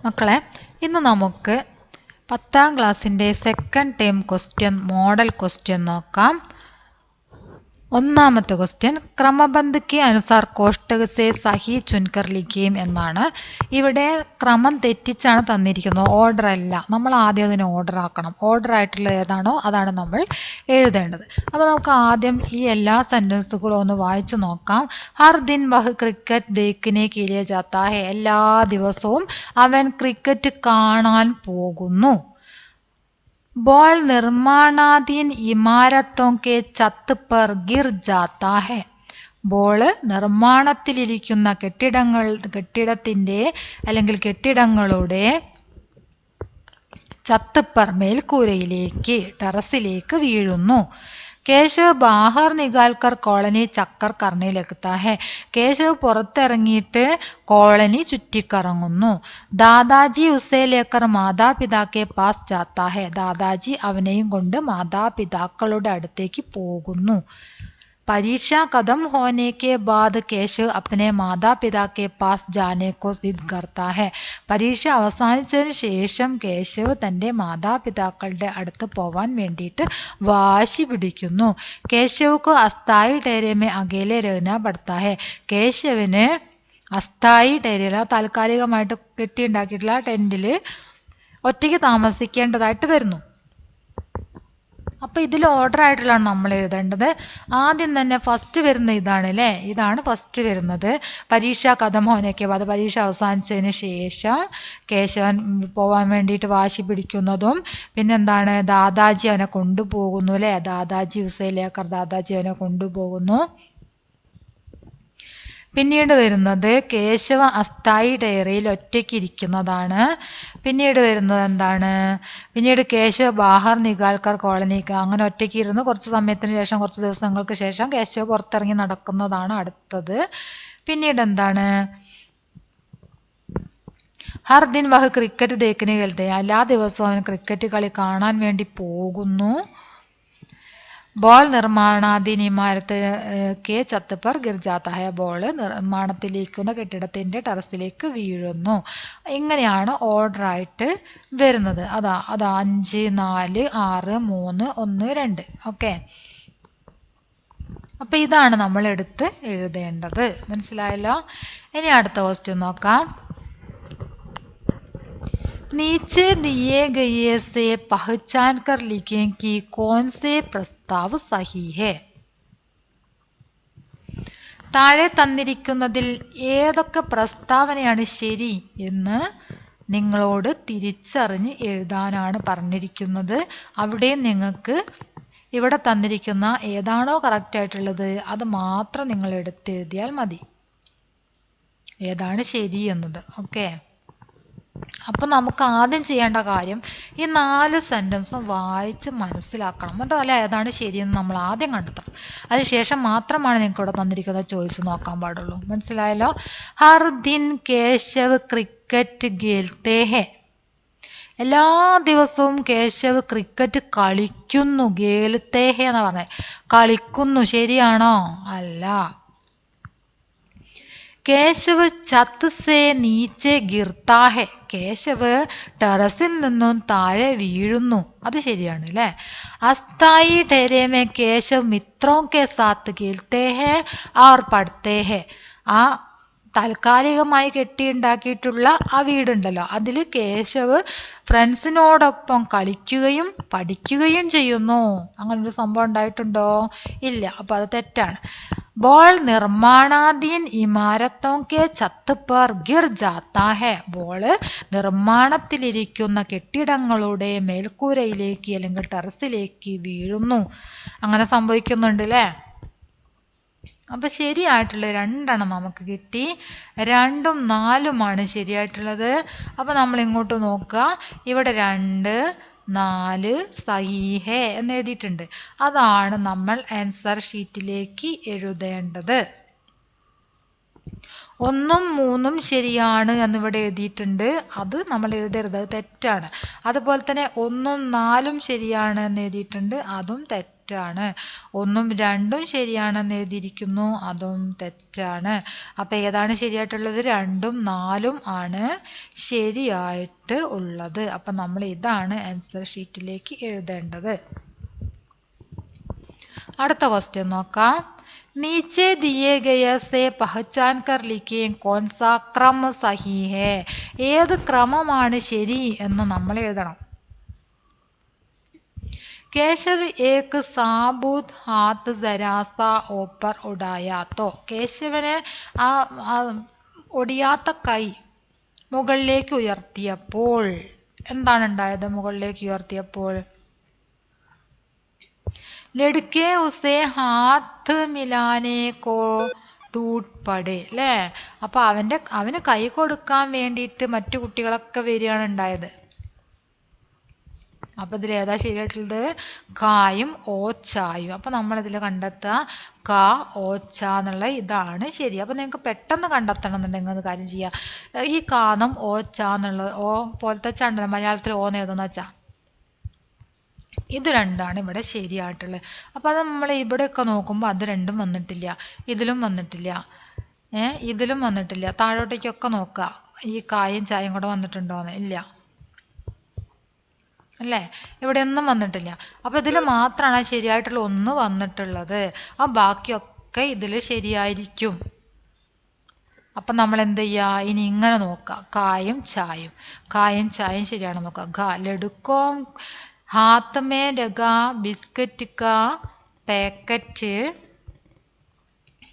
മക്കളെ, ഇന്ന് നമുക്ക് 10ാം ക്ലാസ്സിൻ്റെ second term question model question നോക്കാം. ഒന്നാമത്തെ ക്വസ്റ്റ്യൻ ക്രമബന്ധ के अनुसार कोष्टक से सही चुनकर लिखिएം എന്നാണ്. ഇവിടെ ക്രമം തെറ്റിച്ചാണ് തന്നിരിക്കുന്നത്, ഓർഡർ അല്ല. നമ്മൾ ആദ്യം അതിനെ ഓർഡർ ആക്കണം. ഓർഡർ ആയിട്ടുള്ള ഏതാണോ അതാണ് നമ്മൾ എഴുതേണ്ടത്. അപ്പോൾ നമുക്ക് ആദ്യം ഈ എല്ലാ സെൻറ്റൻസുകളും ഒന്ന് വായിച്ചു നോക്കാം. ഹർ ദിൻ വഹ് ക്രിക്കറ്റ് ദേഖ്നെ കെ ലിയെ ജാതാ ഹെ. എല്ലാ ദിവസവും അവൻ ക്രിക്കറ്റ് കാണാൻ പോകുന്നു. बॉल निर्माणाधीन इमारतों के छत पर गिर जाता है. ബോൾ നിർമ്മാണത്തിലിരിക്കുന്ന കെട്ടിടത്തിൻ്റെ അല്ലെങ്കിൽ കെട്ടിടങ്ങളുടെ छत पर മേൽക്കൂരയിലേക്ക് ടെറസിലേക്ക് വീഴുന്നു. കേശവ് ബാഹർ നികാൽക്കർ കോളനി ചക്കർ കർണേ ലഗ്താ ഹെ. കേശവ് പുറത്തിറങ്ങിയിട്ട് കോളനി ചുറ്റിക്കറങ്ങുന്നു. ദാദാജി ഉസേ ലേക്കർ മാതാപിതാക്കെ പാസ് ജാത്താ ഹെ. ദാദാജി അവനെയും കൊണ്ട് മാതാപിതാക്കളുടെ അടുത്തേക്ക് പോകുന്നു. परीक्षा खत्म होने के बाद केशव अपने माता पिता के पास जाने को जिद करता है. പരീക്ഷ അവസാനിച്ചതിന് ശേഷം കേശവ് തൻ്റെ മാതാപിതാക്കളുടെ അടുത്ത് പോവാൻ വേണ്ടിയിട്ട് വാശി പിടിക്കുന്നു. കേശവ്ക്ക് അസ്ഥായി ഡേരമേ അകേലെ രഹ്നാ പഡ്താ ഹെ. കേശവിന് അസ്ഥായി ഡേരയിൽ, താൽക്കാലികമായിട്ട് കെട്ടിയുണ്ടാക്കിയിട്ടുള്ള ടെൻറ്റിൽ ഒറ്റയ്ക്ക് താമസിക്കേണ്ടതായിട്ട് വരുന്നു. അപ്പോൾ ഇതിൽ ഓർഡർ ആയിട്ടുള്ളതാണ് നമ്മൾ എഴുതേണ്ടത്. ആദ്യം തന്നെ ഫസ്റ്റ് വരുന്ന ഇതാണ് അല്ലേ, ഇതാണ് ഫസ്റ്റ് വരുന്നത്. പരീക്ഷ കഥം ഹോനയ്ക്ക് അത് പരീക്ഷ അവസാനിച്ചതിന് ശേഷം കേശവൻ പോകാൻ വേണ്ടിയിട്ട് വാശി പിടിക്കുന്നതും പിന്നെന്താണ് ദാദാജി അവനെ കൊണ്ടുപോകുന്നു അല്ലേ. ദാദാജി ഉസൈലേക്കർ, ദാദാജി അവനെ കൊണ്ടുപോകുന്നു. പിന്നീട് വരുന്നത് കേശവ അസ്ഥായി ഡയറിയിൽ ഒറ്റയ്ക്കിരിക്കുന്നതാണ്. പിന്നീട് വരുന്നത് എന്താണ്, പിന്നീട് കേശവ ബാഹർ നികാൽക്കർ കോളനിക്ക്, അങ്ങനെ ഒറ്റയ്ക്ക് ഇരുന്ന് കുറച്ച് സമയത്തിന് ശേഷം, കുറച്ച് ദിവസങ്ങൾക്ക് ശേഷം കേശവ പുറത്തിറങ്ങി നടക്കുന്നതാണ് അടുത്തത്. പിന്നീട് എന്താണ്, ഹർ ദിൻ വഹ് ക്രിക്കറ്റ് ദേഖ്നെ ഖേൽത്തെ. എല്ലാ ദിവസവും അവൻ ക്രിക്കറ്റ് കളി കാണാൻ വേണ്ടി പോകുന്നു. ബോൾ നിർമ്മാണാധീൻ ഇമാരത്ത് കെ ഛത്ത് പർ ഗിർ ജാത്താ ഹെ. ബോൾ നിർമ്മാണത്തിലിരിക്കുന്ന കെട്ടിടത്തിൻ്റെ ടെറസിലേക്ക് വീഴുന്നു. ഇങ്ങനെയാണ് ഓർഡറായിട്ട് വരുന്നത്. അതാ 5, 4, 6, 3, 1, 2. ഓക്കെ, അപ്പം ഇതാണ് നമ്മൾ എടുത്ത് എഴുതേണ്ടത്. മനസ്സിലായല്ലോ? ഇനി അടുത്ത ക്വസ്റ്റ്യൻ നോക്കാം. नीचे दिए गए से पहचान कर लिखें कि कौन से प्रस्ताव सही है. താഴെ തന്നിരിക്കുന്നതിൽ ഏതൊക്കെ പ്രസ്താവനയാണ് ശരി എന്ന് നിങ്ങളോട് തിരിച്ചറിഞ്ഞ് എഴുതാനാണ് പറഞ്ഞിരിക്കുന്നത്. അവിടെ നിങ്ങൾക്ക് ഇവിടെ തന്നിരിക്കുന്ന ഏതാണോ കറക്റ്റ് ആയിട്ടുള്ളത് അത് മാത്രം നിങ്ങൾ എടുത്തെഴുതിയാൽ മതി, ഏതാണ് ശരി എന്നത്. ഓക്കെ, അപ്പം നമുക്ക് ആദ്യം ചെയ്യേണ്ട കാര്യം ഈ 4 സെൻറ്റൻസും വായിച്ച് മനസ്സിലാക്കണം. എന്നിട്ട് അല്ല ഏതാണ് ശരിയെന്ന് നമ്മൾ ആദ്യം കണ്ടെത്തണം. അതിനുശേഷം മാത്രമാണ് നിങ്ങൾക്ക് ഇവിടെ തന്നിരിക്കുന്ന ചോയ്സ് നോക്കാൻ പാടുള്ളൂ. മനസ്സിലായല്ലോ? ഹർ ദിൻ കേശവ് ക്രിക്കറ്റ് ഖേൽത്തെ ഹെ. എല്ലാ ദിവസവും കേശവ് ക്രിക്കറ്റ് കളിക്കുന്നു. ഖേൽത്തെ ഹെ എന്നാണ് പറഞ്ഞത്, കളിക്കുന്നു. ശരിയാണോ? അല്ല. കേശവ് ഛത്ത് സേ നീച്ചെ ഗിർത്താ ഹെ. കേശവ് ടെറസിൽ നിന്നും താഴെ വീഴുന്നു. അത് ശരിയാണ് അല്ലേ. അസ്ഥായി ഡേരമേ കേശവ് മിത്രോ കെ സാത്ത് ഖേൽത്തെ ഹെ ഓർ പഠ്ത്തെ ഹെ. ആ താൽക്കാലികമായി കെട്ടിയുണ്ടാക്കിയിട്ടുള്ള ആ വീടുണ്ടല്ലോ, അതിൽ കേശവ് ഫ്രണ്ട്സിനോടൊപ്പം കളിക്കുകയും പഠിക്കുകയും ചെയ്യുന്നു. അങ്ങനൊരു സംഭവം ഉണ്ടായിട്ടുണ്ടോ? ഇല്ല. അപ്പോൾ അത് തെറ്റാണ്. ബോൾ നിർമ്മാണാധീൻ ഇമാരത്തോं के छत पर गिर जाता है. ബോൾ നിർമ്മാണത്തിലിരിക്കുന്ന കെട്ടിടങ്ങളുടെ മേൽക്കൂരയിലേക്ക് അല്ലെങ്കിൽ ടെറസിലേക്ക് വീഴുന്നു. അങ്ങനെ സംഭവിക്കുന്നുണ്ട് അല്ലേ. അപ്പം ശരിയായിട്ടുള്ള 2 നമുക്ക് കിട്ടി. 2ഉം 4ഉമാണ് ശരിയായിട്ടുള്ളത്. അപ്പം നമ്മൾ ഇങ്ങോട്ട് നോക്കുക, ഇവിടെ 2, 4 സഹി ഹെ എന്ന് എഴുതിയിട്ടുണ്ട്. അതാണ് നമ്മൾ ആൻസർ ഷീറ്റിലേക്ക് എഴുതേണ്ടത്. 1ഉം 3ഉം ശരിയാണ് എന്നിവിടെ എഴുതിയിട്ടുണ്ട്, അത് നമ്മൾ എഴുതരുത്, അത് തെറ്റാണ്. അതുപോലെ തന്നെ 1ഉം 4ഉം ശരിയാണ് എന്ന് എഴുതിയിട്ടുണ്ട്, അതും തെറ്റാണ്. തെറ്റാണ്. 1ഉം 2ഉം ശരിയാണെന്ന് എഴുതിയിരിക്കുന്നു, അതും തെറ്റാണ്. അപ്പം ഏതാണ് ശരിയായിട്ടുള്ളത്? 2ഉം 4ഉം ആണ് ശരിയായിട്ട് ഉള്ളത്. അപ്പം നമ്മൾ ഇതാണ് ആൻസർ ഷീറ്റിലേക്ക് എഴുതേണ്ടത്. അടുത്ത ക്വസ്റ്റ്യൻ നോക്കാം. नीचे दिए गए से पहचान कर लिखें कौन सा क्रम सही है. ഏത് ക്രമമാണ് ശരി എന്ന് നമ്മൾ എഴുതണം. കേശവ് ഏക് സാബുത് ഹാത്ത് ജരാസ ഓപ്പർ ഉടായാത്തോ. കേശവന് ആ ഒടിയാത്ത കൈ മുകളിലേക്ക് ഉയർത്തിയപ്പോൾ എന്താണ് ഉണ്ടായത്? മുകളിലേക്ക് ഉയർത്തിയപ്പോൾ ലടുക്കെ ഉസേ ഹാത്ത് മിലാനെ കോ ടൂട്ട് പടേ അല്ലേ. അപ്പോൾ അവന് കൈ കൊടുക്കാൻ വേണ്ടിയിട്ട് മറ്റു കുട്ടികളൊക്കെ വരികയാണ് ഉണ്ടായത്. അപ്പം ഇതിൽ ഏതാ ശരിയായിട്ടുള്ളത്? കായും ഓച്ചായും. അപ്പം നമ്മളിതിൽ കണ്ടെത്തുക ക ഓച്ച എന്നുള്ള ഇതാണ് ശരി. അപ്പം നിങ്ങൾക്ക് പെട്ടെന്ന് കണ്ടെത്തണം എന്നുണ്ടെങ്കിൽ ഒരു കാര്യം ചെയ്യുക. ഈ കാന്നും ഓച്ച എന്നുള്ള ഓ പോലത്തെ ചണ്ടല മലയാളത്തിൽ ഓന്ന് ഏതെന്ന് വെച്ചാൽ ഇത് രണ്ടാണ് ഇവിടെ ശരിയായിട്ടുള്ളത്. അപ്പോൾ അത് നമ്മൾ ഇവിടെയൊക്കെ നോക്കുമ്പോൾ അത് രണ്ടും വന്നിട്ടില്ല, ഇതിലും വന്നിട്ടില്ല, ഇതിലും വന്നിട്ടില്ല. താഴോട്ടേക്കൊക്കെ നോക്കുക, ഈ കായും ചായയും കൂടെ വന്നിട്ടുണ്ടോയെന്ന്. ഇല്ല അല്ലേ, ഇവിടെയൊന്നും വന്നിട്ടില്ല. അപ്പോൾ ഇതിൽ മാത്രമാണ് ശരിയായിട്ടുള്ള ഒന്ന് വന്നിട്ടുള്ളത്. ആ ബാക്കിയൊക്കെ ഇതിൽ ശരിയായിരിക്കും. അപ്പം നമ്മൾ എന്ത് ചെയ്യുക? ഇനി ഇങ്ങനെ നോക്കുക, കായും ചായയും ശരിയാണെന്ന് നോക്കുക. ഗ ലഡുക്കോം हाथ में लगा बिस्किट का पैकेट.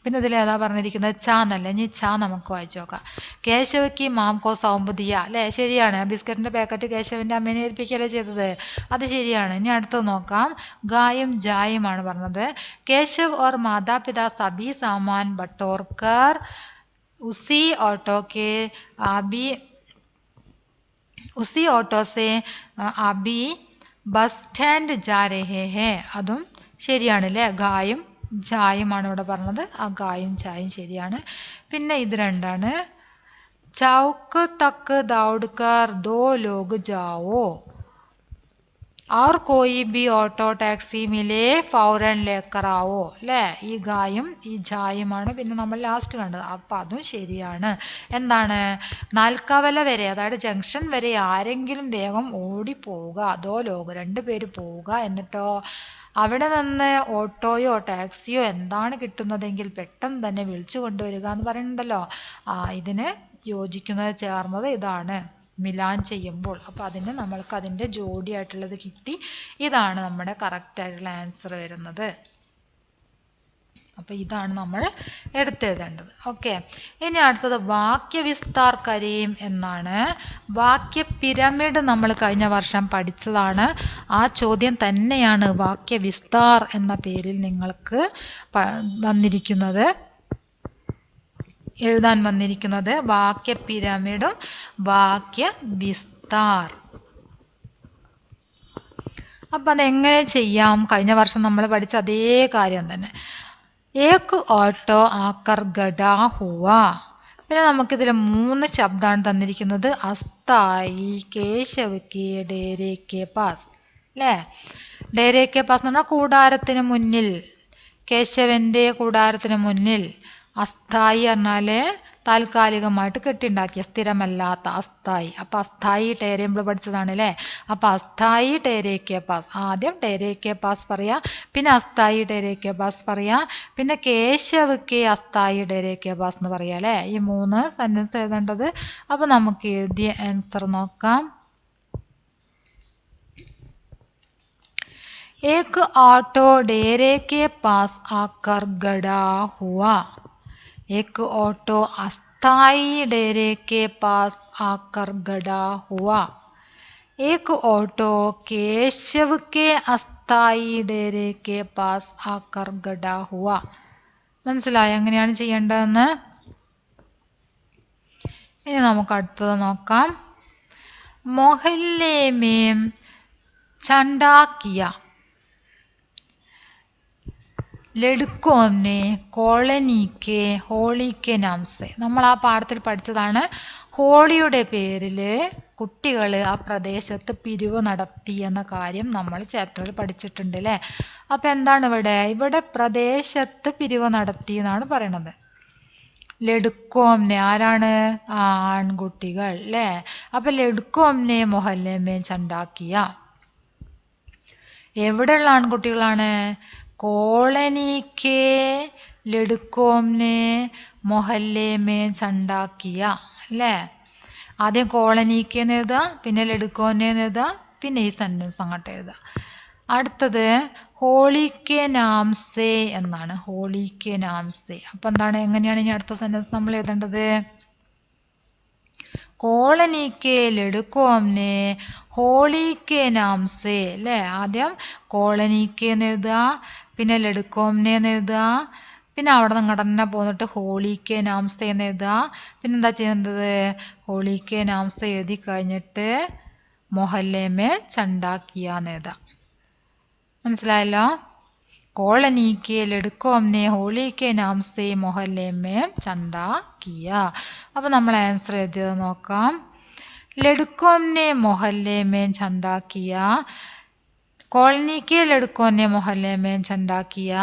പിന്നെ ഇതിൽ ഏതാ പറഞ്ഞിരിക്കുന്നത്? ച എന്നല്ല. ഇനി ച നമുക്ക് വായിച്ചു നോക്കാം. കേശവയ്ക്ക് മാം കോ സൗമ്പതിയ അല്ലേ, ശരിയാണ്. ബിസ്ക്കറ്റിൻ്റെ പാക്കറ്റ് കേശവൻ്റെ അമ്മേനെ ഏൽപ്പിക്കുകയല്ലേ ചെയ്തത്, അത് ശരിയാണ്. ഇനി അടുത്തത് നോക്കാം. ഗായും ജായുമാണ് പറഞ്ഞത്. കേശവ് और माता-पिता सभी सामान बटोरकर उसी ऑटो से अभी ബസ് സ്റ്റാൻഡ് ജാ രഹേ ഹേ. അതും ശരിയാണ് അല്ലേ. ഗായും ജായുമാണ് ഇവിടെ പറഞ്ഞത്. ആ ഗായും ചായും ശരിയാണ്. പിന്നെ ഇത് രണ്ടാണ്. ചൗക്ക് തക്ക് ദൗഡ്കർ ദോ ലോഗ് ജാവോ और कोई भी ഓട്ടോ ടാക്സി മിലേ ഫൗരൻ ലേക്കറാവോ അല്ലേ. ഈ ഗായും ഈ ജായുമാണ് പിന്നെ നമ്മൾ ലാസ്റ്റ് കണ്ടത്. അപ്പം അതും ശരിയാണ്. എന്താണ്? നാൽക്കവല വരെ, അതായത് ജംഗ്ഷൻ വരെ ആരെങ്കിലും വേഗം ഓടിപ്പോവുക, അതോ ലോഗ് 2 പേര് പോവുക, എന്നിട്ടോ അവിടെ നിന്ന് ഓട്ടോയോ ടാക്സിയോ എന്താണ് കിട്ടുന്നതെങ്കിൽ പെട്ടെന്ന് തന്നെ വിളിച്ചു കൊണ്ടുവരിക എന്ന് പറയുന്നുണ്ടല്ലോ. ഇതിന് യോജിക്കുന്നത് ചേർന്നത് ഇതാണ്, മിലാൻ ചെയ്യുമ്പോൾ. അപ്പോൾ അതിന് നമ്മൾക്ക് അതിൻ്റെ ജോഡിയായിട്ടുള്ളത് കിട്ടി. ഇതാണ് നമ്മുടെ കറക്റ്റായിട്ടുള്ള ആൻസർ വരുന്നത്. അപ്പോൾ ഇതാണ് നമ്മൾ എടുത്തെഴുതേണ്ടത്. ഓക്കെ, ഇനി അടുത്തത് വാക്യവിസ്താർ കരീം എന്നാണ്. വാക്യ പിരമിഡ് നമ്മൾ കഴിഞ്ഞ വർഷം പഠിച്ചതാണ്. ആ ചോദ്യം തന്നെയാണ് വാക്യവിസ്താർ എന്ന പേരിൽ നിങ്ങൾക്ക് വന്നിരിക്കുന്നത്, എഴുതാൻ വന്നിരിക്കുന്നത്. വാക്യ പിരമിഡും വാക്യ വിസ്താർ. അപ്പം അതെങ്ങനെ ചെയ്യാം? കഴിഞ്ഞ വർഷം നമ്മൾ പഠിച്ച അതേ കാര്യം തന്നെ. ഏക് ഓട്ടോ ആക്കർ ഗഡാ ഹുവ. പിന്നെ നമുക്കിതിൽ 3 ശബ്ദമാണ് തന്നിരിക്കുന്നത്. അസ്ഥായി, കേശവ് കെ, ഡേരെ കെ പാസ് അല്ലേ. ഡേരെ കെ പാസ് എന്ന് പറഞ്ഞാൽ കൂടാരത്തിന് മുന്നിൽ, കേശവൻ്റെ കൂടാരത്തിന് മുന്നിൽ. അസ്ഥായി പറഞ്ഞാൽ താൽക്കാലികമായിട്ട് കെട്ടിണ്ടാക്കിയ, സ്ഥിരമല്ലാത്ത അസ്ഥായി. അപ്പം അസ്ഥായി ടേരെ നമ്മൾ പഠിച്ചതാണ് അല്ലേ. അപ്പം അസ്ഥായി ടേരെ കെ പാസ്, ആദ്യം ടേരെ കെ പാസ് പറയാം, പിന്നെ അസ്ഥായി ടേരെ കെ പാസ് പറയാം, പിന്നെ കേശവ് കെ അസ്ഥായി ടേരെ കെ പാസ് എന്ന് പറയാം അല്ലേ. ഈ 3 സെൻറ്റൻസ് എഴുതേണ്ടത്. അപ്പം നമുക്ക് എഴുതിയ ആൻസർ നോക്കാം. एक ऑटो डेरे के पास आकर गड़ा हुआ. एक ऑटो अस्थाई डेरे के पास आकर गड़ा हुआ. एक ऑटो केशव के अस्थाई डेरे के पास आकर गड़ा हुआ. മനസ്സിലായോ എങ്ങനെയാണ് ചെയ്യേണ്ടതെന്ന്? ഇനി നമുക്ക് അടുത്തത് നോക്കാം. मोहल्ले में चंदा किया ലഡുക്കോനെ കോളനിക്ക് ഹോളിക്ക് നാംസെ. നമ്മൾ ആ പാഠത്തിൽ പഠിച്ചതാണ്. ഹോളിയുടെ പേരിൽ കുട്ടികൾ ആ പ്രദേശത്ത് പിരിവ് നടത്തി എന്ന കാര്യം നമ്മൾ ചാപ്റ്ററിൽ പഠിച്ചിട്ടുണ്ട് അല്ലേ. അപ്പം എന്താണ് ഇവിടെ പ്രദേശത്ത് പിരിവ് നടത്തി എന്നാണ് പറയണത്. ലഡുക്കോംനെ ആരാണ്? ആൺകുട്ടികൾ അല്ലേ. അപ്പം ലഡുക്കോംനെ മൊഹല്ലേമേ ചണ്ടാക്കിയ എവിടെയുള്ള ആൺകുട്ടികളാണ്? കോളനിക്ക് ലഡുക്കോംനെ മൊഹല്ലേമേ ചണ്ടാക്കിയ അല്ലേ. ആദ്യം കോളനിക്ക് എഴുതുക, പിന്നെ ലഡുക്കോനെ എഴുതുക, പിന്നെ ഈ സെൻറ്റൻസ് അങ്ങോട്ട് എഴുതുക. അടുത്തത് ഹോളിക്കെ നാംസേ എന്നാണ്. ഹോളിക്കെ നാംസേ. അപ്പം എന്താണ്, എങ്ങനെയാണ് ഇനി അടുത്ത സെൻറ്റൻസ് നമ്മൾ എഴുതേണ്ടത്? കോളനിക്ക് ലഡുക്കോംനെ ഹോളിക്കെ നാംസേ അല്ലേ. ആദ്യം കോളനിക്ക് എന്ന് എഴുതുക, പിന്നെ ലഡുക്കോംനെ എന്ന് എഴുതുക, പിന്നെ അവിടെ നിന്ന് തന്നെ പോന്നിട്ട് ഹോളിക്കെ നാംസേ എന്ന് എഴുതുക. പിന്നെ എന്താ ചെയ്യുന്നത്? ഹോളിക്കെ നാംസേ എഴുതി കഴിഞ്ഞിട്ട് മൊഹല്ലേമേ ചണ്ടാക്കിയാന്ന് എഴുതാം. മനസ്സിലായല്ലോ? കോളനിക്ക് ലഡുക്കോംനെ ഹോളിക്കെ നാംസേ മൊഹല്ലേമേ ചണ്ടാക്കിയ. അപ്പം നമ്മൾ ആൻസർ എഴുതിയത് നോക്കാം. ലഡുക്കോംനെ മൊഹല്ലേമേ ചണ്ടാക്കിയ, കോളനിക്ക് ലഡുക്കോനെ മൊഹല്ലേമേ ചണ്ടാക്കിയ,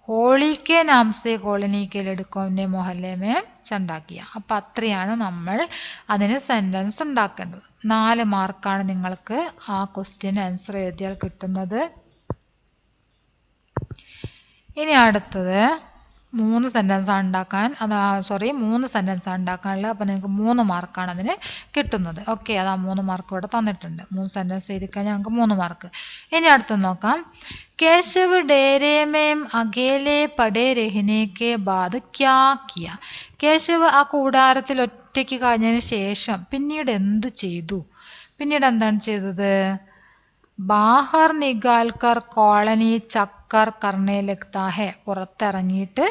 ഹോളിക്കെ നാംസേ കോളനിക്ക് ലഡുക്കോനെ മൊഹല്ലേമേ ചണ്ടാക്കിയ. അപ്പം അത്രയാണ് നമ്മൾ അതിന് സെൻറ്റൻസ് ഉണ്ടാക്കേണ്ടത്. 4 മാർക്കാണ് നിങ്ങൾക്ക് ആ ക്വസ്റ്റ്യൻ ആൻസർ എഴുതിയാൽ കിട്ടുന്നത്. ഇനി അടുത്തത് 3 സെൻറ്റൻസാണ് ഉണ്ടാക്കാൻ. 3 സെൻറ്റൻസാണ് ഉണ്ടാക്കാനുള്ളത്. അപ്പോൾ നിങ്ങൾക്ക് 3 മാർക്കാണ് അതിന് കിട്ടുന്നത്. ഓക്കെ, അത് ആ 3 മാർക്ക് ഇവിടെ തന്നിട്ടുണ്ട്. 3 സെൻറ്റൻസ് എഴുതി കഴിഞ്ഞാൽ ഞങ്ങൾക്ക് 3 മാർക്ക്. ഇനി അടുത്തത് നോക്കാം. കേശവ് ഡേരേമേം അകേലെ പടേ രഹ്നേക്കെ ബാദ് ക്യാ കിയ. കേശവ് ആ കൂടാരത്തിൽ ഒറ്റയ്ക്ക് കഴിഞ്ഞതിന് ശേഷം പിന്നീട് എന്ത് ചെയ്തു? പിന്നീട് എന്താണ് ചെയ്തത്? ബാഹർ നികാൽക്കർ കോളനി ചക്കർ കർണേ ലഗ്താ ഹെ. പുറത്തിറങ്ങിയിട്ട്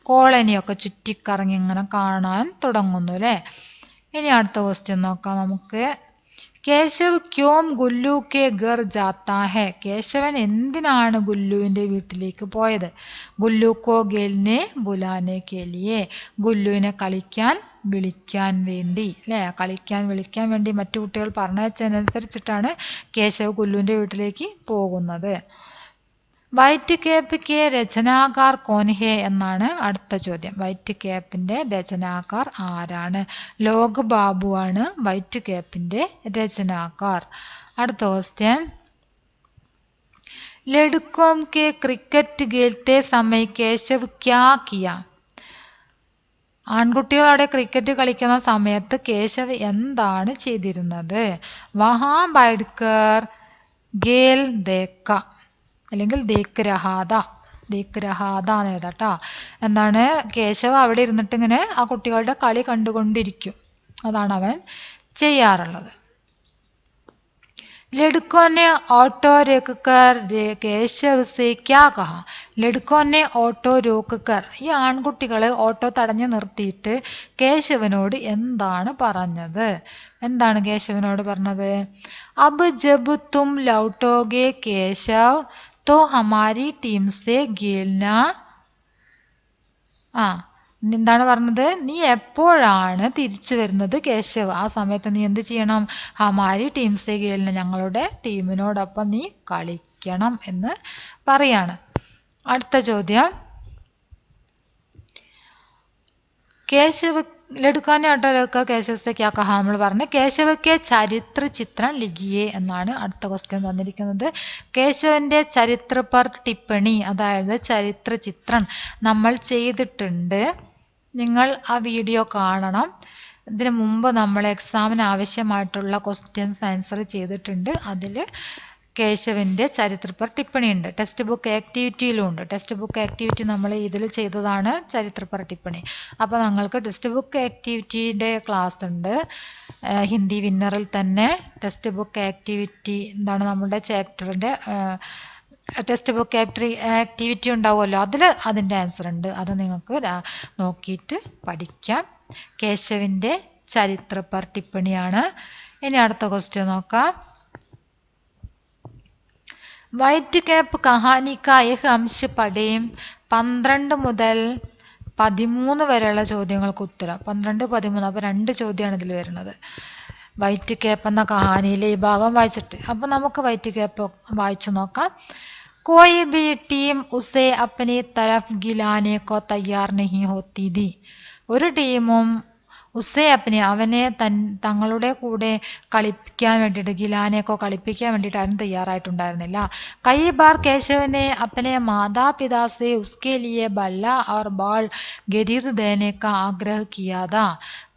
കോളനിയൊക്കെ ചുറ്റിക്കറങ്ങി ഇങ്ങനെ കാണാൻ തുടങ്ങുന്നു അല്ലേ. ഇനി അടുത്ത ക്വസ്റ്റ്യൻ നോക്കാം നമുക്ക്. കേശവ് ക്യോം ഗുല്ലു കെ ഗർ ജാത്താ ഹെ. കേശവൻ എന്തിനാണ് ഗുല്ലുവിൻ്റെ വീട്ടിലേക്ക് പോയത്? ഗുല്ലു കോ ഗേലിനെ ബുലാനെ കേലിയെ. ഗുല്ലുവിനെ കളിക്കാൻ വിളിക്കാൻ വേണ്ടി അല്ലേ. കളിക്കാൻ വിളിക്കാൻ വേണ്ടി മറ്റു കുട്ടികൾ പറഞ്ഞതനുസരിച്ചിട്ടാണ് കേശവ് ഗുല്ലുവിൻ്റെ വീട്ടിലേക്ക് പോകുന്നത്. വൈറ്റ് ക്യാപ്പ് കെ രചനാകാർ കോൻ ഹെ എന്നാണ് അടുത്ത ചോദ്യം. വൈറ്റ് ക്യാപ്പിൻ്റെ രചനാകാർ ആരാണ്? ലോക് ബാബു ആണ് വൈറ്റ് ക്യാപ്പിൻ്റെ രചനാകാർ. അടുത്ത ക്വസ്റ്റ്യൻ. ലഡുക്കോം കെ ക്രിക്കറ്റ് ഖേൽത്തെ സമയ കേശവ് ക്യാ കിയ. ആൺകുട്ടികൾ അവിടെ ക്രിക്കറ്റ് കളിക്കുന്ന സമയത്ത് കേശവ് എന്താണ് ചെയ്തിരുന്നത്? വഹാ ബൈഡ്കർ ഗേൽ ദേക്ക അല്ലെങ്കിൽ ദേക്ക് രഹാദ. ദേക്ക് രഹാദ എന്ന് എഴുതാട്ടോ. എന്താണ്, കേശവ് അവിടെ ഇരുന്നിട്ട് ഇങ്ങനെ ആ കുട്ടികളുടെ കളി കണ്ടുകൊണ്ടിരിക്കും. അതാണ് അവൻ ചെയ്യാറുള്ളത്. ലഡുക്കോനെ ഓട്ടോ രോക്കർ കേശവ് സേ ക്യാ കഹ. ലഡുക്കോനെ ഓട്ടോ രോക്കർ. ഈ ആൺകുട്ടികൾ ഓട്ടോ തടഞ്ഞു നിർത്തിയിട്ട് കേശവനോട് എന്താണ് പറഞ്ഞത്? എന്താണ് കേശവനോട് പറഞ്ഞത്? അബ് ജബ് തും ലൗട്ടോഗെ കേശവ് തോ ഹമാരി ടീം സേ ഗേൽന. എന്താണ് പറഞ്ഞത്? നീ എപ്പോഴാണ് തിരിച്ചു വരുന്നത് കേശവ്? ആ സമയത്ത് നീ എന്ത് ചെയ്യണം? ഹമാരി ടീം സേ ഗേൽന, ഞങ്ങളുടെ ടീമിനോടൊപ്പം നീ കളിക്കണം എന്ന് പറയാണ്. അടുത്ത ചോദ്യം. കേശവ് ലഡുക്കാനെ ഓട്ടോരൊക്കെ കേശവ് സെ ക്യാ കഹാ നമ്മൾ പറഞ്ഞു. കേശവയ്ക്ക് ചരിത്ര ചിത്രം ലിഖിയെ എന്നാണ് അടുത്ത ക്വസ്റ്റ്യൻ തന്നിരിക്കുന്നത്. കേശവൻ്റെ ചരിത്ര പർ ടിപ്പണി, അതായത് ചരിത്ര ചിത്രം നമ്മൾ ചെയ്തിട്ടുണ്ട്. നിങ്ങൾ ആ വീഡിയോ കാണണം. ഇതിനു മുമ്പ് നമ്മൾ എക്സാമിന് ആവശ്യമായിട്ടുള്ള ക്വസ്റ്റ്യൻസ് ആൻസർ ചെയ്തിട്ടുണ്ട്. അതിൽ കേശവൻ്റെ ചരിത്ര പർ ടിപ്പണി ഉണ്ട്. ടെക്സ്റ്റ് ബുക്ക് ആക്ടിവിറ്റിയിലും ഉണ്ട്. ടെക്സ്റ്റ് ബുക്ക് ആക്ടിവിറ്റി നമ്മൾ ഇതിൽ ചെയ്തതാണ് ചരിത്ര പർ ടിപ്പണി. അപ്പോൾ നിങ്ങൾക്ക് ടെക്സ്റ്റ് ബുക്ക് ആക്ടിവിറ്റിയുടെ ക്ലാസ് ഉണ്ട്. ഹിന്ദി വിന്നറിൽ തന്നെ ടെക്സ്റ്റ് ബുക്ക് ആക്ടിവിറ്റി എന്താണ് നമ്മുടെ ചാപ്റ്ററിൻ്റെ ടെക്സ്റ്റ് ബുക്ക് ആക്ടിവിറ്റി ഉണ്ടാവുമല്ലോ, അതിൻ്റെ ആൻസർ ഉണ്ട്. അത് നിങ്ങൾക്ക് നോക്കിയിട്ട് പഠിക്കാം. കേശവിൻ്റെ ചരിത്ര പർ ടിപ്പണിയാണ്. ഇനി അടുത്ത ക്വസ്റ്റ്യൻ നോക്കാം. വൈറ്റ് ക്യാപ്പ് കഹാനിക്ക ഏഹ് അംശ് പടേം. 12 മുതൽ 13 വരെയുള്ള ചോദ്യങ്ങൾക്ക് ഉത്തരം. 12, 13 അപ്പോൾ 2 ചോദ്യമാണ് ഇതിൽ വരുന്നത്. വൈറ്റ് കേപ്പ് എന്ന കഹാനിയിലെ ഈ ഭാഗം വായിച്ചിട്ട്. അപ്പം നമുക്ക് വൈറ്റ് കേപ്പ് വായിച്ചു നോക്കാം. कोई भी टीम उसे अपनी तरफ गिलाने को तैयार नहीं होती थी. ഒരു ടീമും ഉസേ അപ്പനെ അവനെ തങ്ങളുടെ കൂടെ കളിപ്പിക്കാൻ വേണ്ടിയിട്ട് ഗിലാനെയൊക്കെ കളിപ്പിക്കാൻ വേണ്ടിയിട്ട് ആരും തയ്യാറായിട്ടുണ്ടായിരുന്നില്ല. കൈ ബാർ കേശവനെ അപ്പനെ മാതാപിതാ സെ ഉസ്കെ ലിയെ ബല്ല और बॉल ഖരീദ് ദേനെ കാ ആഗ്രഹ കിയാതാ.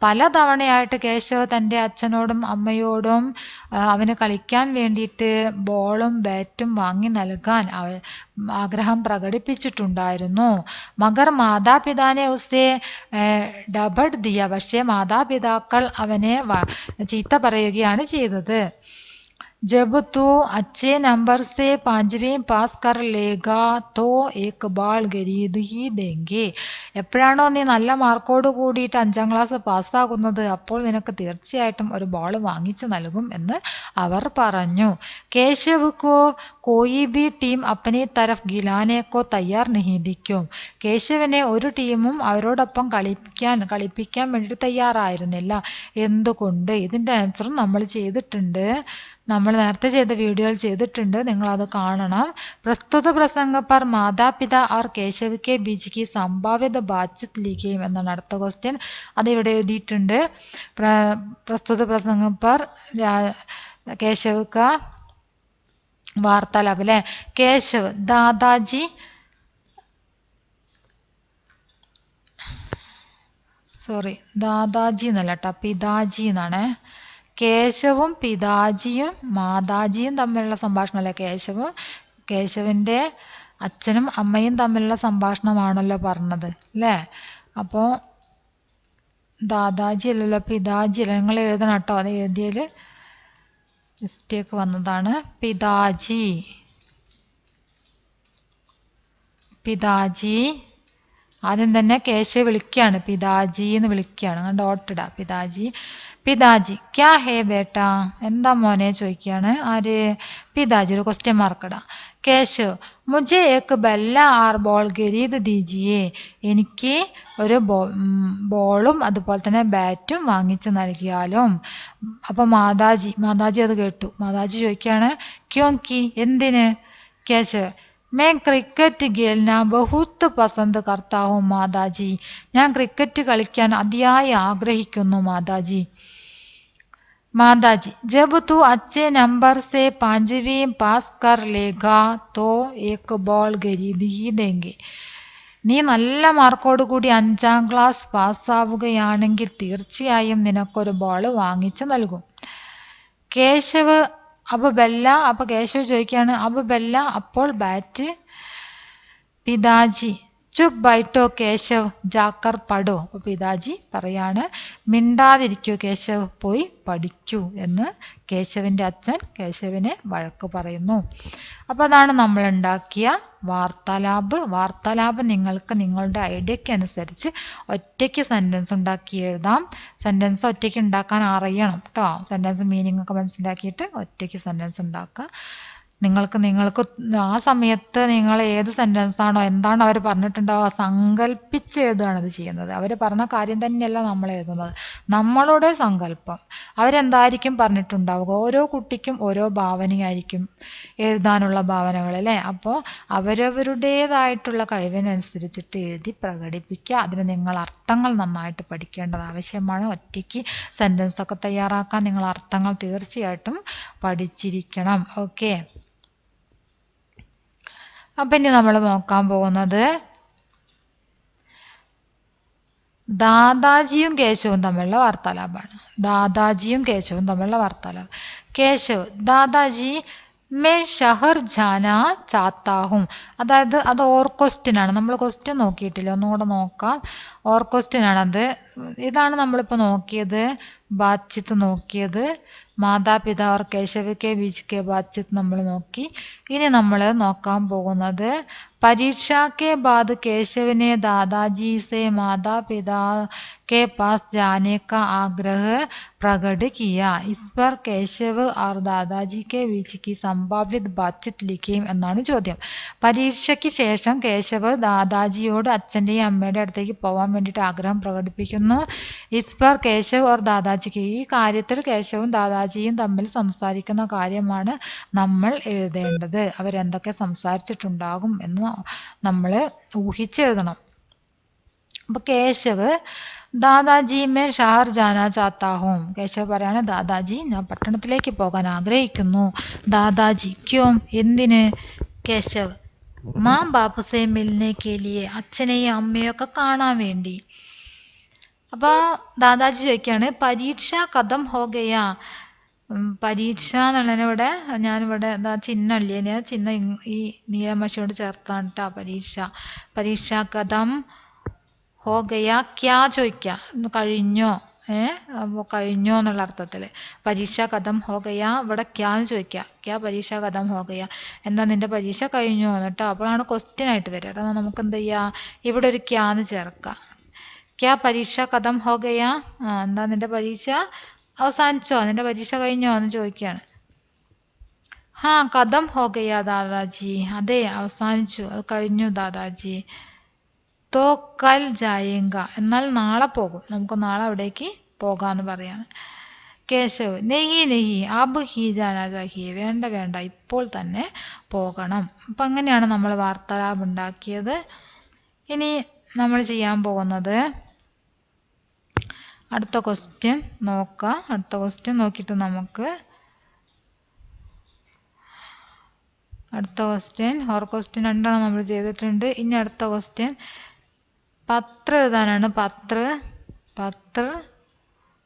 പല തവണയായിട്ട് കേശവ് തൻ്റെ അച്ഛനോടും അമ്മയോടും അവന് കളിക്കാൻ വേണ്ടിയിട്ട് ബോളും ബാറ്റും വാങ്ങി നൽകാൻ ആഗ്രഹം പ്രകടിപ്പിച്ചിട്ടുണ്ടായിരുന്നു. മഗർ മാതാപിതാനെ ഉസേ ഡബഡ് ദിയ. പക്ഷേ മാതാപിതാക്കൾ അവനെ ചീത്ത പറയുകയാണ് ചെയ്തത്. जब तू अच्छे नंबर से 5वीं पास कर लेगा तो एक बॉल खरीद ही देंगे. എപ്പോഴാണോ നീ നല്ല മാർക്കോട് കൂടിയിട്ട് 5ാം ക്ലാസ് പാസ്സാകുന്നത് അപ്പോൾ നിനക്ക് തീർച്ചയായിട്ടും ഒരു ബോൾ വാങ്ങിച്ചു നൽകും എന്ന് അവർ പറഞ്ഞു. കേശവ് കോ കോയി ബി ടീം അപ്പനെ തരഫ് ഗിലാനെക്കോ തയ്യാർ നഹിദിക്കും. കേശവനെ ഒരു ടീമും അവരോടൊപ്പം കളിപ്പിക്കാൻ വേണ്ടിയിട്ട് തയ്യാറായിരുന്നില്ല. എന്തുകൊണ്ട്? ഇതിൻ്റെ ആൻസറും നമ്മൾ ചെയ്തിട്ടുണ്ട്. നമ്മൾ നേരത്തെ ചെയ്ത വീഡിയോയിൽ ചെയ്തിട്ടുണ്ട്, നിങ്ങളത് കാണണം. പ്രസ്തുത പ്രസംഗ പർ മാതാപിതാ और കേശവ് കെ ബീച്ച് की സംഭാവിത ബാത്ചീത് ലിഖിയും എന്നാണ് അടുത്ത ക്വസ്റ്റ്യൻ. അതിവിടെ എഴുതിയിട്ടുണ്ട്. പ്രസ്തുത പ്രസംഗ പർ കേശവ് കാ വാർത്താലാപ് അല്ലേ. കേശവ് ദാദാജി എന്നല്ല കേട്ടോ, പിതാജി എന്നാണ്. കേശവും പിതാജിയും മാതാജിയും തമ്മിലുള്ള സംഭാഷണമല്ലേ. കേശവിൻ്റെ അച്ഛനും അമ്മയും തമ്മിലുള്ള സംഭാഷണമാണല്ലോ പറഞ്ഞത് അല്ലേ. അപ്പോൾ ദാദാജി അല്ലല്ലോ, പിതാജി അല്ല. നിങ്ങൾ എഴുതണം കേട്ടോ, അത് എഴുതിയതിൽ മിസ്റ്റേക്ക് വന്നതാണ്. പിതാജി ആദ്യം തന്നെ കേശവ് വിളിക്കുകയാണ്, പിതാജി എന്ന് വിളിക്കുകയാണ്. അങ്ങനെ ഡോട്ടിടാ. പിതാജി ക്യാ ഹേ ബേട്ടാ, എന്താ മോനെ ചോദിക്കുകയാണ്. ആര്? പിതാജി. ഒരു ക്വസ്റ്റ്യൻ മാർക്ക് ഇടാം. കേശവ് മുझे एक ബല്ല ആർ ബോൾ ഖരീദ് ദീജിയേ. എനിക്ക് ഒരു ബോളും അതുപോലെ തന്നെ ബാറ്റും വാങ്ങിച്ചു നൽകിയാലും. അപ്പം മാതാജി അത് കേട്ടു. മാതാജി ചോദിക്കുകയാണ് ക്യോങ്കി, എന്തിന്? കേശവ് मैं ക്രിക്കറ്റ് ഖേൽന ബഹുത്ത് പസന്ത് കർത്താ ഹൂം മാതാജി. ഞാൻ ക്രിക്കറ്റ് കളിക്കാൻ അതിയായി ആഗ്രഹിക്കുന്നു മാതാജി. जब तू अच्छे नंबर से 5वीं पास कर लेगा तो एक बॉल खरीद ही देंगे. നീ നല്ല മാർക്കോട് കൂടി 5ാം ക്ലാസ് പാസ്സാവുകയാണെങ്കിൽ തീർച്ചയായും നിനക്കൊരു ബോൾ വാങ്ങിച്ചു നൽകും. കേശവ് അപ്പോൾ കേശവ് ചോദിക്കുകയാണ് അബ് ബെല്ല, അപ്പോൾ ബാറ്റ്. പിതാജി ചുപ് ബൈഠോ കേശവ് ജാക്കർ പഠോ. അപ്പോൾ പിതാജി പറയാണ് മിണ്ടാതിരിക്കൂ കേശവ്, പോയി പഠിക്കൂ എന്ന് കേശവിൻ്റെ അച്ഛൻ കേശവിനെ വഴക്ക് പറയുന്നു. അപ്പോൾ അതാണ് നമ്മൾ ഉണ്ടാക്കിയ വാർത്താലാപ്. നിങ്ങൾക്ക് നിങ്ങളുടെ ഐഡിയയ്ക്ക് അനുസരിച്ച് ഒറ്റയ്ക്ക് സെൻറ്റൻസ് ഉണ്ടാക്കി എഴുതാം. സെൻറ്റൻസ് ഒറ്റയ്ക്ക് ഉണ്ടാക്കാൻ അറിയണം കേട്ടോ. സെൻറ്റൻസ് മീനിങ് ഒക്കെ മനസ്സിലാക്കിയിട്ട് ഒറ്റയ്ക്ക് സെൻറ്റൻസ് ഉണ്ടാക്കുക. നിങ്ങൾക്ക് ആ സമയത്ത് നിങ്ങൾ ഏത് സെൻറ്റൻസാണോ എന്താണോ അവർ പറഞ്ഞിട്ടുണ്ടാവുക സങ്കല്പിച്ച് എഴുതുകയാണ് അത് ചെയ്യുന്നത്. അവർ പറഞ്ഞ കാര്യം തന്നെയല്ല നമ്മൾ എഴുതുന്നത്, നമ്മളുടെ സങ്കല്പം. അവരെന്തായിരിക്കും പറഞ്ഞിട്ടുണ്ടാവുക. ഓരോ കുട്ടിക്കും ഓരോ ഭാവനയായിരിക്കും എഴുതാനുള്ള ഭാവനകൾ അല്ലേ. അപ്പോൾ അവരവരുടേതായിട്ടുള്ള കഴിവിനനുസരിച്ചിട്ട് എഴുതി പ്രകടിപ്പിക്കുക. അതിന് നിങ്ങൾ അർത്ഥങ്ങൾ നന്നായിട്ട് പഠിക്കേണ്ടത് ആവശ്യമാണ്. ഒറ്റയ്ക്ക് സെൻറ്റൻസൊക്കെ തയ്യാറാക്കാൻ നിങ്ങൾ അർത്ഥങ്ങൾ തീർച്ചയായിട്ടും പഠിച്ചിരിക്കണം. ഓക്കെ. അപ്പം ഇനി നമ്മൾ നോക്കാൻ പോകുന്നത് ദാദാജിയും കേശവും തമ്മിലുള്ള വാർത്താലാപാണ്. കേശവ് ദാദാജി മേ ഷഹർ ജാന ചാത്താഹും. അതായത് അത് ഓർ ക്വസ്റ്റ്യൻ ആണ്. നമ്മൾ ക്വസ്റ്റ്യൻ നോക്കിയിട്ടില്ല, ഒന്നുകൂടെ നോക്കാം. ഓർ ക്വസ്റ്റ്യൻ ആണത്. ഇതാണ് നമ്മളിപ്പോൾ നോക്കിയത്, ബാത്ചീത്ത് നോക്കിയത്. മാതാപിതാ और केशव के बीच के बातचीत നമ്മൾ നോക്കി. ഇനി നമ്മൾ നോക്കാൻ പോകുന്നത് परीक्षा के बाद केशव ने दादाजी से माता पिता के पास जाने का आग्रह प्रकट किया. इस पर केशव और दादाजी के बीच की संभावित बातचीत लिखी എന്നാണ് ചോദ്യം. പരീക്ഷയ്ക്ക് ശേഷം കേശവ് ദാദാജിയോട് അച്ഛൻ്റെയും അമ്മയുടെ അടുത്തേക്ക് പോകാൻ വേണ്ടിയിട്ട് ആഗ്രഹം പ്രകടിപ്പിക്കുന്നു. ഇസ് പർ കേശവ് ഓർ ദാദാജിക്ക്, ഈ കാര്യത്തിൽ കേശവും ദാദാജിയും തമ്മിൽ സംസാരിക്കുന്ന കാര്യമാണ് നമ്മൾ എഴുതേണ്ടത്. അവരെന്തൊക്കെ സംസാരിച്ചിട്ടുണ്ടാകും എന്ന് നമ്മൾ ഊഹിച്ചെഴുതണം. അപ്പോൾ കേശവ് ദാദാജി മേ ഷഹർ ജാനാ ചാത്താ ഹൂം. കേശവ് പറയാണ്, ദാദാജി ഞാൻ പട്ടണത്തിലേക്ക് പോകാൻ ആഗ്രഹിക്കുന്നു. ദാദാജി ക്യോം, എന്തിന്? കേശവ് മാ ബാപ്പ് സേ മിൽനെ കെ ലിയെ, അച്ഛനെയും അമ്മയൊക്കെ കാണാൻ വേണ്ടി. അപ്പോൾ ദാദാജി ചോദിക്കുകയാണ്, പരീക്ഷ കഥം ഹോ ഗയാ. പരീക്ഷ എന്നുള്ളതിനിവിടെ ഞാനിവിടെ ചിഹ്നം ഇല്ലേ, ഞാൻ ചിഹ്നം ഈ നീലമഷിയോട് ചേർത്താണ് കേട്ടോ. പരീക്ഷ കഥം ഹോ ഗയാ ക്യാ ചോദിക്കുക, കഴിഞ്ഞോ, അപ്പോൾ കഴിഞ്ഞോ എന്നുള്ള അർത്ഥത്തിൽ. പരീക്ഷ കഥം ഹോ ഗയാ, ഇവിടെ ക്യാന്ന് ചോദിക്കുക, ക്യാ പരീക്ഷ കഥം ഹോ ഗയാ, എന്താ നിൻ്റെ പരീക്ഷ കഴിഞ്ഞോ എന്ന് കേട്ടോ. അപ്പോഴാണ് ക്വസ്റ്റ്യൻ ആയിട്ട് വരിക കേട്ടോ. നമുക്ക് എന്ത് ചെയ്യുക, ഇവിടെ ഒരു ക്യാന്ന് ചേർക്കാം. ക്യാ പരീക്ഷ കഥം ഹോ ഗയാ, എന്താ നിൻ്റെ പരീക്ഷ അവസാനിച്ചോ, നിൻ്റെ പരീക്ഷ കഴിഞ്ഞോ എന്ന് ചോദിക്കുകയാണ്. ഹാ കഥം ഹോ ഗയാ ദാദാജി, അതെ അവസാനിച്ചു, അത് കഴിഞ്ഞു ദാദാജി. തോ കൽ ജായേങ്ക, എന്നാൽ നാളെ പോകും, നമുക്ക് നാളെ അവിടേക്ക് പോകാമെന്ന് പറയാണ്. കേശവ് നെഹി നെഹി അബ് ഹി ജാനാ ചാഹിയെ, വേണ്ട വേണ്ട ഇപ്പോൾ തന്നെ പോകണം. അപ്പം അങ്ങനെയാണ് നമ്മൾ വാർത്താലാപം ഉണ്ടാക്കിയത്. ഇനി നമ്മൾ ചെയ്യാൻ പോകുന്നത് അടുത്ത ക്വസ്റ്റ്യൻ നോക്കാം. അടുത്ത ക്വസ്റ്റ്യൻ നോക്കിയിട്ട് നമുക്ക് അടുത്ത ക്വസ്റ്റ്യൻ ക്വസ്റ്റ്യൻ 2 നമ്മൾ ചെയ്തിട്ടുണ്ട്. ഇനി അടുത്ത ക്വസ്റ്റ്യൻ പത്രം എഴുതാനാണ്. പത്ര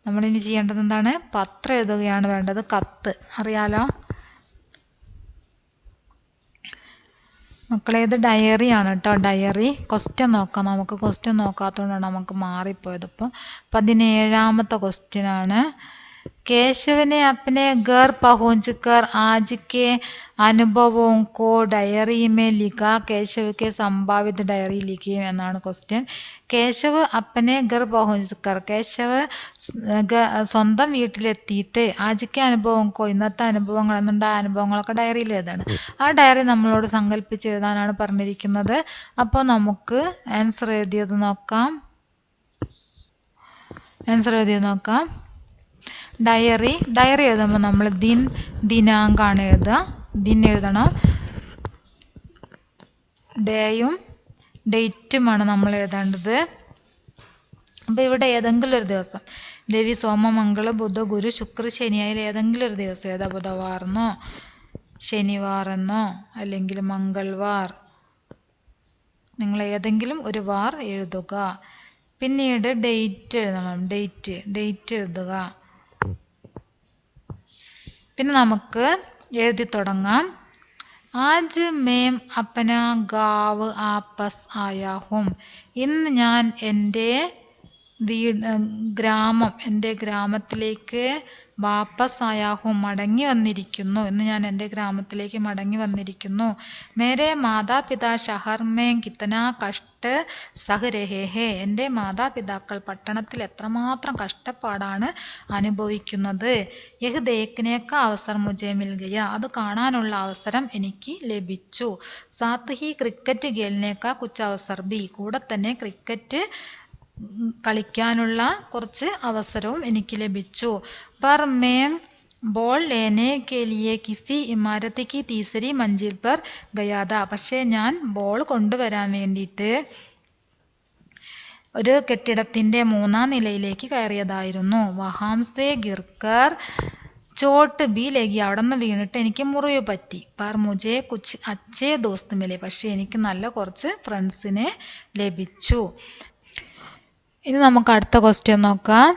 നമ്മളിനി ചെയ്യേണ്ടത് എന്താണ്? പത്രം എഴുതുകയാണ് വേണ്ടത്. കത്ത് അറിയാലോ മക്കളെ, ഇത് ഡയറിയാണ് കേട്ടോ. ഡയറി ക്വസ്റ്റ്യൻ നോക്കാം. നമുക്ക് ക്വസ്റ്റ്യൻ നോക്കാത്തതുകൊണ്ടാണ് നമുക്ക് മാറിപ്പോയത്. ഇപ്പം 17ാമത്തെ ക്വസ്റ്റ്യനാണ്. केशव ने अपने घर पहुंचकर आज के अनुभवों को डायरी में लिखा. केशव के संभावित डायरी लिखी എന്നാണ് ക്വസ്റ്റ്യൻ. കേശവ് അപ്പനെ ഗർ പഹുഞ്ചക്കർ, കേശവ് സ്വന്തം വീട്ടിലെത്തിയിട്ട് ആജിക്ക് അനുഭവങ്ങൾക്കോ, ഇന്നത്തെ അനുഭവങ്ങൾ എന്നുണ്ടായ അനുഭവങ്ങളൊക്കെ ഡയറിയിൽ എഴുതാണ്. ആ ഡയറി നമ്മളോട് സങ്കല്പിച്ച് എഴുതാനാണ് പറഞ്ഞിരിക്കുന്നത്. അപ്പോൾ നമുക്ക് ആൻസർ എഴുതിയത് നോക്കാം. ഡയറി എഴുതുമ്പോൾ നമ്മൾ ദിനാങ്കാണ് എഴുതുക. എഴുതണം. ഡേയും ഡേറ്റുമാണ് നമ്മൾ എഴുതേണ്ടത്. അപ്പോൾ ഇവിടെ ഏതെങ്കിലും ഒരു ദിവസം, രവി സോമ മംഗള ബുധ ഗുരു ശുക്ര ശനിയായാൽ ഏതെങ്കിലും ഒരു ദിവസം ഏതാ, ബുധവാറെന്നോ ശനിവാറെന്നോ അല്ലെങ്കിൽ മംഗൾവാർ, നിങ്ങൾ ഏതെങ്കിലും ഒരു വാർ എഴുതുക. പിന്നീട് ഡേറ്റ് എഴുതണം. ഡേറ്റ് എഴുതുക. പിന്നെ നമുക്ക് എഴുതി തുടങ്ങാം. ആജ് മേം അപ്പന ഗാവ് ആപ്പസ് ആയാ ഹും, ഇന്ന് ഞാൻ എൻ്റെ ഗ്രാമത്തിലേക്ക് വാപ്പസ് ആയാഹും മടങ്ങി വന്നിരിക്കുന്നു. ഇന്ന് ഞാൻ എൻ്റെ ഗ്രാമത്തിലേക്ക് മടങ്ങി വന്നിരിക്കുന്നു. മേരെ മാതാപിതാ ഷഹർ മേം കിത്തനാ കഷ്ട സഹ് രഹേ ഹേ, എൻ്റെ മാതാപിതാക്കൾ പട്ടണത്തിൽ എത്രമാത്രം കഷ്ടപ്പാടാണ് അനുഭവിക്കുന്നത്. യഹ് ദേഖ്നേക്ക അവസർ മുജെ മിൽ ഗയ, അത് കാണാനുള്ള അവസരം എനിക്ക് ലഭിച്ചു. സാത്ത് he cricket ഖേൽനേക്ക Cooch Avsar B, കൂടെ തന്നെ ക്രിക്കറ്റ് കളിക്കാനുള്ള കുറച്ച് അവസരവും എനിക്ക് ലഭിച്ചു. पर मैं बॉल लेने के लिए किसी इमारत की तीसरी मंजिल पर गया था, പക്ഷേ ഞാൻ ബോൾ കൊണ്ടുവരാൻ വേണ്ടിയിട്ട് ഒരു കെട്ടിടത്തിൻ്റെ 3ാം നിലയിലേക്ക് കയറിയതായിരുന്നു. വഹാംസെ ഗിർക്കർ ചോട്ട് ബി ലഗി, അവിടെ നിന്ന് വീണിട്ട് എനിക്ക് മുറിവ് പറ്റി. പർ മുജെ കുച്ച് അച്ഛേ ദോസ്ത് മിലെ, പക്ഷേ എനിക്ക് നല്ല കുറച്ച് ഫ്രണ്ട്സിനെ ലഭിച്ചു. ഇനി നമുക്ക് അടുത്ത ക്വസ്റ്റ്യൻ നോക്കാം.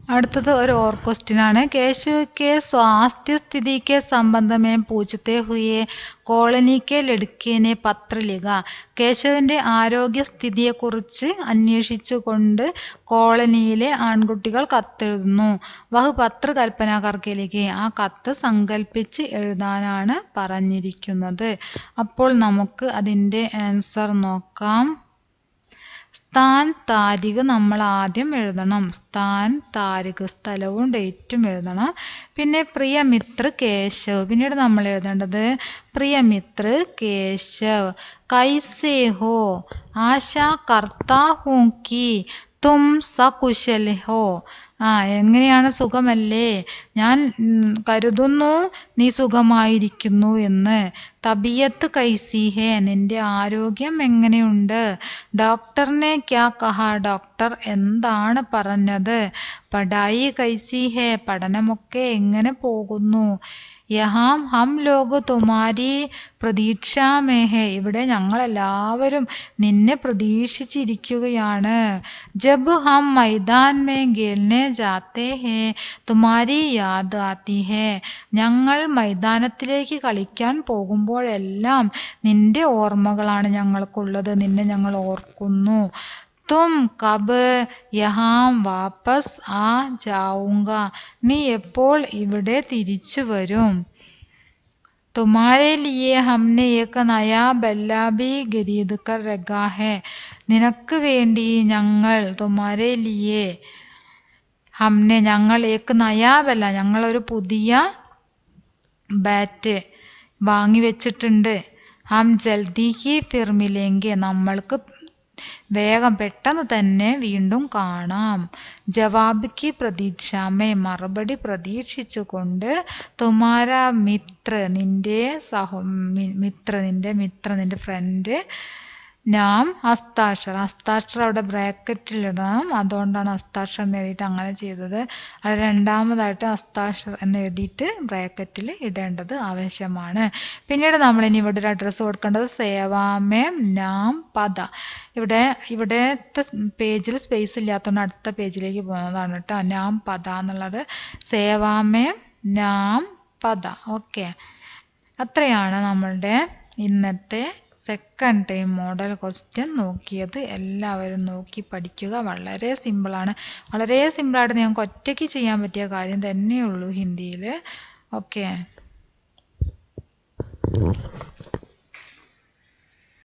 അടുത്തത് ഒരു और क्वेश्चन ആണ് केशव के स्वास्थ्य स्थिति के संबंध में पूछते हुए കോളനി के लड़के ने पत्र लिखा കേശവന്റെ ആരോഗ്യസ്ഥിതിയെക്കുറിച്ച് അന്വേഷിച്ചുകൊണ്ട് കോളനിയിലെ ആൺകുട്ടികൾ കത്തെഴുതുന്നു വഹ് പത്ര കൽപ്പന കർക്കെ ലിഖെ ആ കത്ത് സങ്കല്പിച്ച് എഴുതാനാണ് പറഞ്ഞിരിക്കുന്നത് അപ്പോൾ നമുക്ക് അതിൻ്റെ ആൻസർ നോക്കാം സ്ഥാൻ താരിഖ് നമ്മൾ ആദ്യം എഴുതണം സ്ഥാൻ താരിഖ് സ്ഥലവും ഡേറ്റും എഴുതണം പിന്നെ പ്രിയമിത്ര കേശവ് പിന്നീട് നമ്മൾ എഴുതേണ്ടത് പ്രിയമിത്ര കേശവ് കൈസേ ഹോ ആശ കർത്താ ഹൂം കി തും സകുശൽ ഹോ എങ്ങനെയാണ് സുഖമല്ലേ ഞാൻ കരുതുന്നു നീ സുഖമായിരിക്കുന്നു എന്ന് തബിയത്ത് കൈസി ഹേ നിന്റെ ആരോഗ്യം എങ്ങനെയുണ്ട് ഡോക്ടറിനെ ക്യാ കഹാ ഡോക്ടർ എന്താണ് പറഞ്ഞത് പഠായി കൈസി ഹേ പഠനമൊക്കെ എങ്ങനെ പോകുന്നു യഹാം ഹം ലോഗ് തുമാരി പ്രതീക്ഷാമേ ഹേ ഇവിടെ ഞങ്ങളെല്ലാവരും നിന്നെ പ്രതീക്ഷിച്ചിരിക്കുകയാണ് ജബ് ഹം മൈദാൻ മേ ഖേൽനെ ജാത്തെ ഹേ തുമാരി യാദ് ആത്തി ഹേ ഞങ്ങൾ മൈതാനത്തിലേക്ക് കളിക്കാൻ പോകുമ്പോഴെല്ലാം നിന്റെ ഓർമ്മകളാണ് ഞങ്ങൾക്കുള്ളത് നിന്നെ ഞങ്ങൾ ഓർക്കുന്നു തും കബ് യഹാം വാപ്പസ് ആ ജാവുങ്ക നീ എപ്പോൾ ഇവിടെ തിരിച്ചു വരും തുമാരെ ലിയെ ഹംനെ ഏക നയാ ബല്ല ഭി ഖരീദ് കർ രഖാ ഹെ നിനക്ക് വേണ്ടി ഞങ്ങൾ തുമാരെ ലിയെ ഹംനെ ഞങ്ങൾ ഏക നയാ ബല്ല ഞങ്ങളൊരു പുതിയ ബാറ്റ് വാങ്ങി വെച്ചിട്ടുണ്ട് ഹം ജൽദി ഹി ഫിർ മിലേംഗെ നമ്മൾക്ക് വേഗം പെട്ടെന്ന് തന്നെ വീണ്ടും കാണാം ജവാബ് കി പ്രതീക്ഷാമേ മറുപടി പ്രതീക്ഷിച്ചുകൊണ്ട് തുമാര മിത്ര നിന്റെ നിന്റെ ഫ്രണ്ട് നാം ഹസ്താക്ഷർ അവിടെ ബ്രാക്കറ്റിലിടണം അതുകൊണ്ടാണ് ഹസ്താക്ഷർ എന്ന് എഴുതിയിട്ട് അങ്ങനെ ചെയ്തത് അത് രണ്ടാമതായിട്ട് ഹസ്താക്ഷർ എന്ന് എഴുതിയിട്ട് ബ്രാക്കറ്റിൽ ഇടേണ്ടത് ആവശ്യമാണ് പിന്നീട് നമ്മളിനി ഇവിടെ ഒരു അഡ്രസ്സ് കൊടുക്കേണ്ടത് സേവാമേം നാം പദ ഇവിടത്തെ പേജിൽ സ്പേസ് ഇല്ലാത്തതുകൊണ്ട് അടുത്ത പേജിലേക്ക് പോകുന്നതാണ് കേട്ടോ നാം പദ എന്നുള്ളത് സേവാമേം നാം പദ ഓക്കെ അത്രയാണ് നമ്മളുടെ ഇന്നത്തെ സെക്കൻഡ് ടൈം മോഡൽ ക്വസ്റ്റ്യൻ നോക്കിയത് എല്ലാവരും നോക്കി പഠിക്കുക വളരെ സിമ്പിളാണ് വളരെ സിമ്പിളായിട്ട് ഞങ്ങൾക്ക് ഒറ്റയ്ക്ക് ചെയ്യാൻ പറ്റിയ കാര്യം തന്നെയുള്ളൂ ഹിന്ദിയിൽ ഓക്കെ